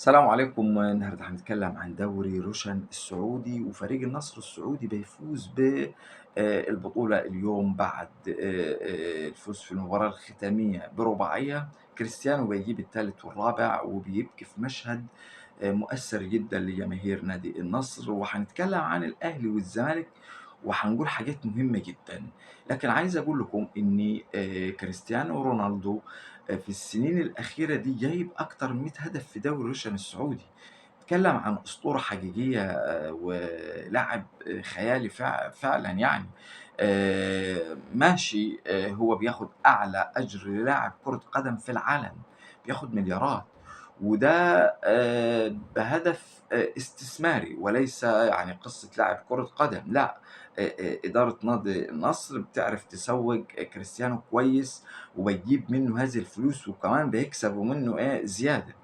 السلام عليكم. النهارده هنتكلم عن دوري روشن السعودي، وفريق النصر السعودي بيفوز بالبطولة اليوم بعد الفوز في المباراة الختامية برباعية. كريستيانو بيجيب الثالث والرابع وبيبكي في مشهد مؤثر جدا لجماهير نادي النصر. وهنتكلم عن الأهلي والزمالك وهنقول حاجات مهمة جدا. لكن عايز أقول لكم إن كريستيانو رونالدو في السنين الأخيرة دي جايب أكتر من 100 هدف في دوري روشن السعودي. اتكلم عن أسطورة حقيقية ولاعب خيالي فعلًا يعني. ماشي، هو بياخد أعلى أجر للاعب كرة قدم في العالم، بياخد مليارات، وده بهدف استثماري وليس يعني قصة لاعب كرة قدم، لأ. إدارة نادي النصر بتعرف تسوّق كريستيانو كويس، وبتجيب منه هذه الفلوس وكمان بيكسبوا منه زيادة.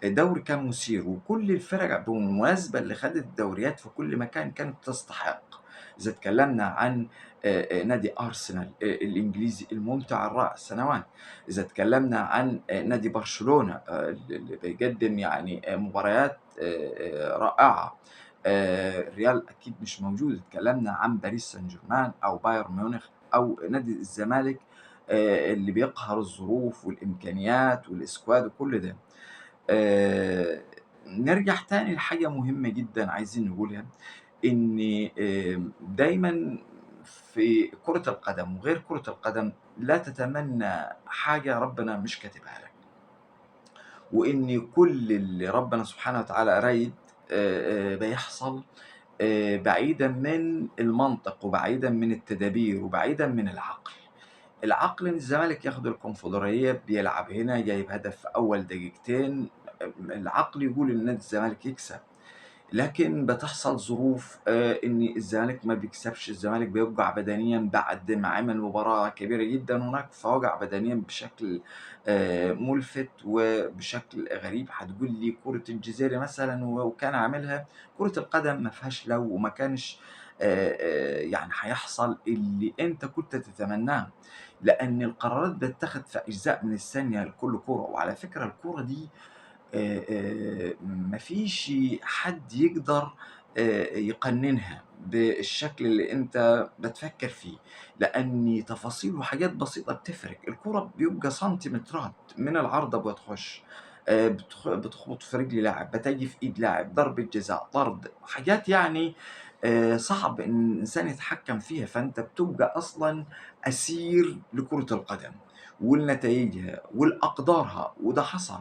الدوري كان مثير، وكل الفرق بالمناسبة اللي خدت الدوريات في كل مكان كانت تستحق. إذا اتكلمنا عن نادي أرسنال الإنجليزي الممتع الرائع السنوات، إذا اتكلمنا عن نادي برشلونة اللي بيقدم يعني مباريات رائعة. الريال أكيد مش موجود. اتكلمنا عن باريس سان جيرمان أو بايرن ميونخ أو نادي الزمالك اللي بيقهر الظروف والإمكانيات والسكواد وكل ده. نرجع تاني لحاجة مهمة جدًا عايزين نقولها، إن دايمًا في كرة القدم وغير كرة القدم لا تتمنى حاجة ربنا مش كاتبها لك، وإن كل اللي ربنا سبحانه وتعالى رايد بيحصل بعيدًا من المنطق وبعيدًا من التدابير وبعيدًا من العقل. العقل إن الزمالك ياخد الكونفدرالية بيلعب هنا جايب هدف في أول دقيقتين، العقل يقول إن نادي الزمالك يكسب. لكن بتحصل ظروف إن الزمالك ما بيكسبش، الزمالك بيوجع بدنيًا بعد ما عمل مباراة كبيرة جدًا هناك، فوجع بدنيًا بشكل مُلفت وبشكل غريب. هتقول لي كرة الجزيري مثلًا وكان عاملها. كرة القدم ما فيهاش لو وما كانش يعني هيحصل اللي أنت كنت تتمناه، لأن القرارات بتتاخد في أجزاء من الثانية لكل كورة. وعلى فكرة الكورة دي ما فيش حد يقدر يقنّنها بالشكل اللي أنت بتفكّر فيه، لأن تفاصيل وحاجات بسيطة بتفرق. الكورة بيبقى سنتيمترات من العارضة بتخُش، بتخبط في رجل لاعب، بتيجي في إيد لاعب، ضربة جزاء، طرد، حاجات يعني صعب إن الإنسان يتحكّم فيها. فأنت بتبقى أصلًا أسير لكرة القدم ولنتايجها ولأقدارها، وده حصل.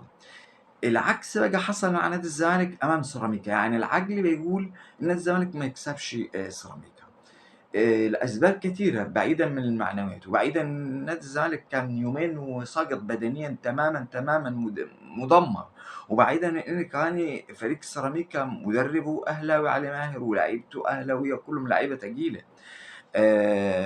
العكس بقى حصل مع نادي الزمالك أمام سيراميكا. يعني العقل بيقول إن نادي الزمالك ما يكسبش سيراميكا لأسباب كتيرة بعيدًا من المعنويات، وبعيدًا إن نادي الزمالك كان يومين وساقط بدنيًا تمامًا، تمامًا مُدمّر، وبعيدًا إن كمان فريق سيراميكا مدربه أهلاوي علي ماهر ولاعيبته أهلاوية كلّهم لعيبة تقيلة.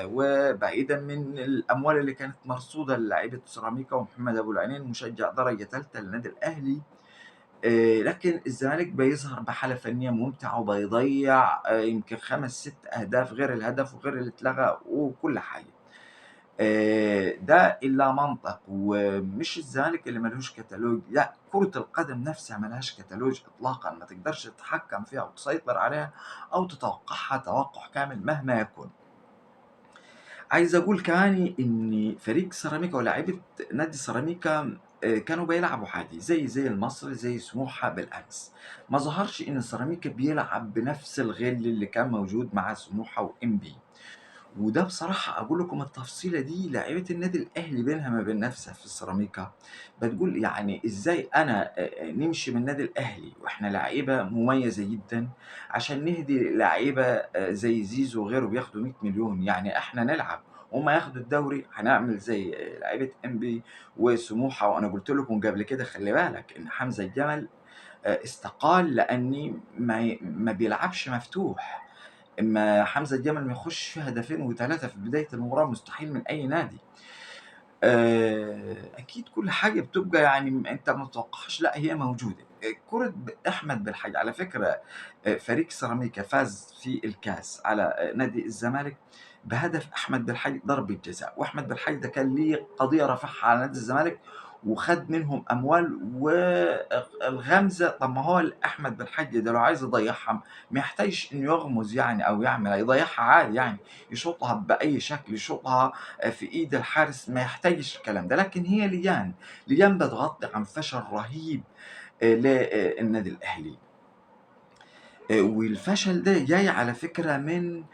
وبعيدًا من الأموال اللي كانت مرصودة للاعيبة سيراميكا، ومحمد أبو العينين مشجع درجة تالتة للنادي الأهلي. لكن الزمالك بيظهر بحالة فنية ممتعة وبيضيّع يمكن 5، 6 أهداف غير الهدف وغير اللي اتلغى وكل حاجة. ده اللا منطق، ومش الزمالك اللي ما لهوش كتالوج، لأ، كرة القدم نفسها ما لهاش كتالوج إطلاقًا، ما تقدرش تتحكم فيها أو تسيطر عليها أو تتوقعها توقُّع كامل مهما يكن. عايز أقول كمان إن فريق سيراميكا ولاعيبة نادي سيراميكا كانوا بيلعبوا عادي زي المصري، زي سموحة بالأمس. ما ظهرش إن سيراميكا بيلعب بنفس الغِل اللي كان موجود مع سموحة وإنبي. وده بصراحة أقول لكم التفصيلة دي لعيبة النادي الأهلي بينها ما بين نفسها في السيراميكا، بتقول يعني إزاي أنا نمشي من النادي الأهلي وإحنا لعيبة مميزة جدًا عشان نهدي لعيبة زي زيزو وغيره بياخدوا 100.000.000، يعني إحنا نلعب وهُم ياخدوا الدوري، هنعمل زي لعيبة إنبي وسموحة. وأنا قُلت لكم قبل كده خلّي بالك إن حمزة الجمل استقال لأني ما بيلعبش مفتوح. أمّا حمزة الجمل ما يخش فيه هدفين و3 في بداية المباراة مستحيل من أي نادي. أكيد كل حاجة بتبقى يعني أنت ما تتوقعهاش، لأ هي موجودة. كورة أحمد بالحاج على فكرة، فريق سيراميكا فاز في الكاس على نادي الزمالك بهدف أحمد بالحاج ضربة جزاء، وأحمد بالحاج ده كان ليه قضية رافعها على نادي الزمالك، وخد منهم اموال والغمزه. طب ما هو احمد بن حج ده لو عايز يضيعها ما يحتاجش انه يغمز يعني او يعمل، يضيعها عادي يعني، يشوطها باي شكل، يشوطها في ايد الحارس، ما يحتاجش الكلام ده. لكن هي ليان بتغطي عن فشل رهيب للنادي الاهلي. والفشل ده جاي على فكرة من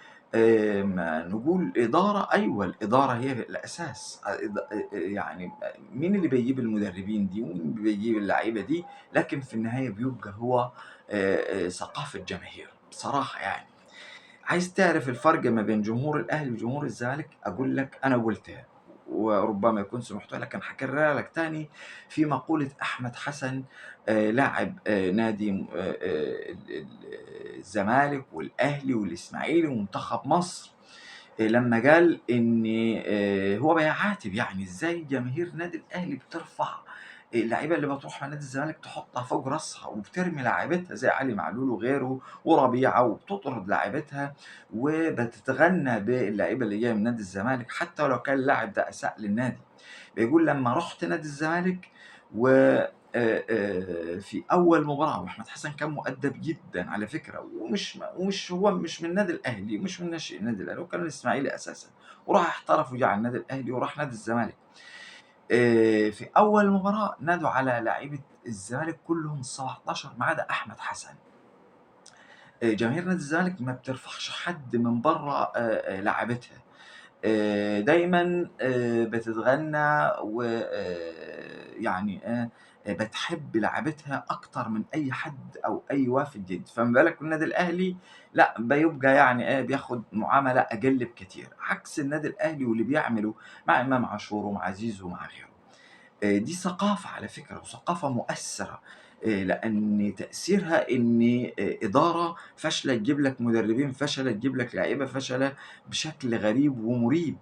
ما نقول إدارة. أيوه، الإدارة هي الأساس. يعني مين اللي بيجيب المدربين دي ومين اللي بيجيب اللعيبة دي؟ لكن في النهاية بيبقى هو ثقافة جماهير بصراحة يعني. عايز تعرف الفرق ما بين جمهور الأهلي وجمهور الزمالك؟ أقول لك أنا قُلتها، وربما يكون سمعتها لكن هاكررها لك تاني. في مقولة أحمد حسن لاعب نادي ال الزمالك والأهلي والإسماعيلي ومنتخب مصر، لمّا قال إن هو بيعاتب يعني إزاي جماهير النادي الأهلي بترفع اللعيبة اللي بتروح على نادي الزمالك تحطها فوق راسها، وبترمي لاعيبتها زي علي معلول وغيره وربيعة، وبتطرد لاعيبتها، وبتتغنى باللعيبة اللي جاية من نادي الزمالك حتى ولو كان اللاعب ده أساء للنادي. بيقول لمّا رُحت نادي الزمالك و في أول مباراة، وأحمد حسن كان مؤدّب جدًا على فكرة، ومش هو مش من النادي الأهلي، ومش من ناشئ النادي الأهلي، هو كان الإسماعيلي أساسًا، وراح احترف وجه على النادي الأهلي وراح نادي الزمالك. في أول مباراة نادوا على لاعيبة الزمالك كلّهم 17 ما عدا أحمد حسن. جماهير نادي الزمالك ما بترفعش حد من برّه لاعيبتها. دايمًا بتتغنّى و يعني بتحب لعبتها أكتر من أي حد أو أي وافد جديد. فما بالك والنادي الأهلي لأ، بيبقى يعني بياخد معاملة أقل بكتير، عكس النادي الأهلي واللي بيعمله مع إمام عاشور ومع زيزو ومع غيره. دي ثقافة على فكرة وثقافة مؤثّرة، لأن تأثيرها إن إدارة فاشلة تجيب لك مدربين فشلة، تجيب لك لعيبة فشلة بشكل غريب ومُريب.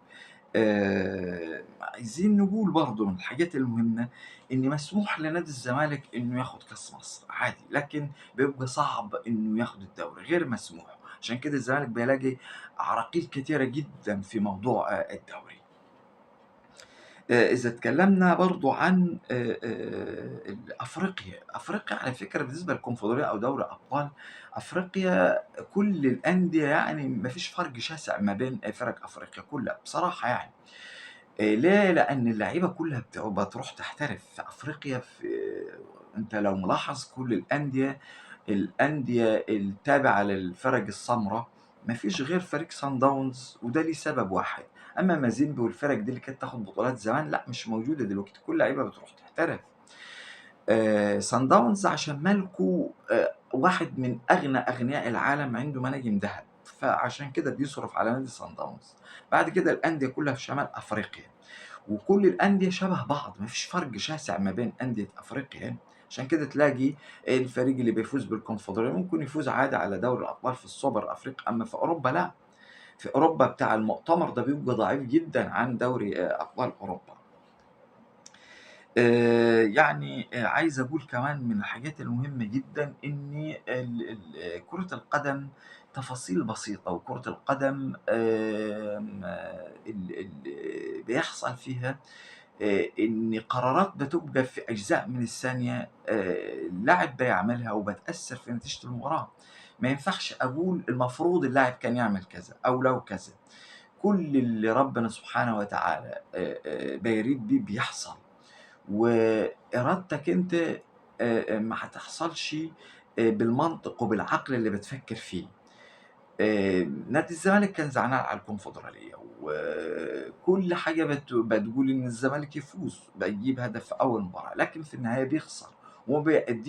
عايزين نقول برضه من الحاجات المهمة إن مسموح لنادي الزمالك إنه ياخد كأس مصر عادي، لكن بيبقى صعب إنه ياخد الدوري، غير مسموح. عشان كده الزمالك بيلاقي عراقيل كتيرة جدًا في موضوع الدوري. إذا اتكلمنا برضه عن أفريقيا. أفريقيا على فكرة بالنسبة للكونفدرالية أو دوري أبطال أفريقيا، كل الأندية يعني ما فيش فرق شاسع ما بين فرق أفريقيا كلها بصراحة يعني. ليه؟ لأن اللعيبة كلها بتروح تحترف في أفريقيا. أنت لو ملاحظ كل الأندية التابعة للفرق السمرا ما فيش غير فريق صن داونز، وده ليه سبب واحد. أما مازيمبي والفرق دي اللي كانت تاخد بطولات زمان لأ، مش موجودة دلوقتي، كل اللعيبة بتروح تحترف. صن داونز عشان مالكه واحد من أغنى أغنياء العالم، عنده مناجم دهب، فعشان كده بيصرف على نادي صن داونز. بعد كده الأندية كلها في شمال أفريقيا، وكل الأندية شبه بعض، ما فيش فرق شاسع ما بين أندية أفريقيا يعني. عشان كده تلاقي الفريق اللي بيفوز بالكونفدرالية ممكن يفوز عادي على دوري الأبطال في السوبر الأفريقي، أما في أوروبا لأ. في أوروبا بتاع المؤتمر ده بيبقى ضعيف جدًا عن دوري أبطال أوروبا. يعني عايز أقول كمان من الحاجات المهمة جدًا إن كرة القدم تفاصيل بسيطة، وكرة القدم ال بيحصل فيها إن قرارات بتُبقى في أجزاء من الثانية اللاعب بيعملها وبتأثّر في نتيجة المباراة. ما ينفعش أقول المفروض اللاعب كان يعمل كذا أو لو كذا. كل اللي ربنا سبحانه وتعالى بيريد بيه بيحصل، وإرادتك أنت ما هتحصلش بالمنطق وبالعقل اللي بتفكّر فيه. نادي الزمالك كان زعلان على الكونفدرالية، وكل حاجة بتقول إن الزمالك يفوز، بيجيب هدف في أول مباراة، لكن في النهاية بيخسر وما بيأدّيش